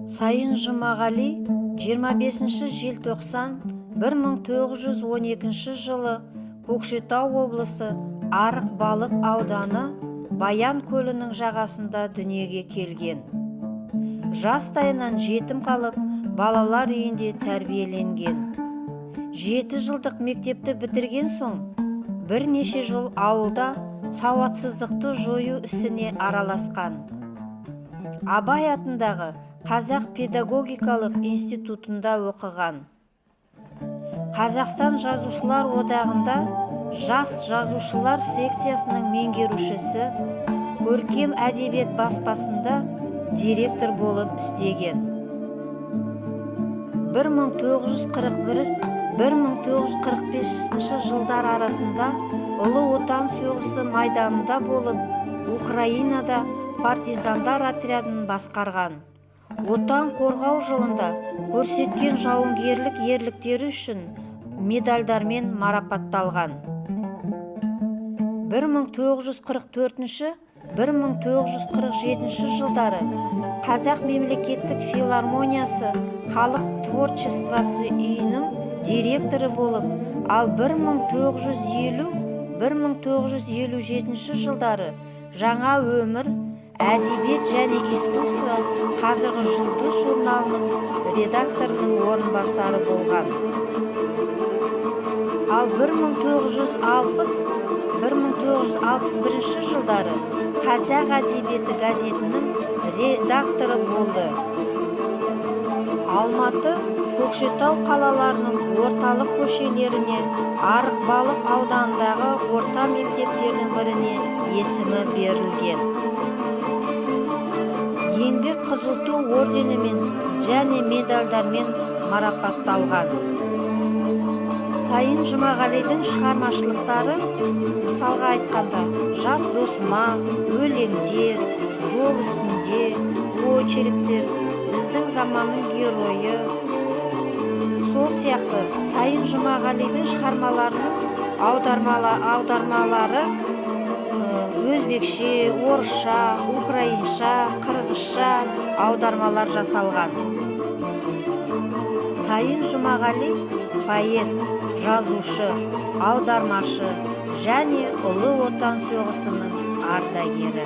Сайын Жұмағали 25 желтоқсан 1912 жылы Көкшетау облысы Арық-Балық ауданы Баян көлінің жағасында дүниеге келген. Жастайынан жетім қалып, балалар үйінде тәрбиеленген. 7 жылдық мектепті бітірген соң, бірнеше жыл ауылда сауатсыздықты жою ісіне араласқан. Абай атындағы Қазақ педагогикалық институтында оқыған. Қазақстан жазушылар одағында жас жазушылар секциясының меңгерушісі, көркем әдебиет баспасында директор болып істеген. 1941-1945 жылдар арасында Ұлы Отан соғысы майданында болып, Украинада партизандар отрядын басқарған. Отан қорғау жылында көрсеткен жауынгерлік ерліктері үшін медальдармен марапатталған. 1944-1947 жылдары Қазақ мемлекеттік филармониясы халық творчествосы үйінің директоры болып, ал 1950-1957 жылдары Жаңа өмір, әдебиет және искусство қазіргі жұлдыз журналының редакторының орынбасары болған. Ал 1960-1961 жылдары Қазақ әдебиеті газетінің редакторы болды. Алматы, Көкшетау қалаларының орталық көшелеріне, Арық-Балық ауданындағы орта мектептердің біріне есімі берілген. Еңбек қызыл ту орденімен және медальдармен марапатталған. Сайын Жұмағалидың шығармашылықтары, мысалға айтқанда, Жас досыма, өлеңдер, жол үстінде, очерктер, біздің заманның геройы. Сол сияқты Сайын Жұмағалидың шығармаларының аудармалары өзбекше, орысша, украинша, қырғызша аудармалар жасалған. Сайын Жұмағали поэт, жазушы, аудармашы және Ұлы Отан соғысының ардагері.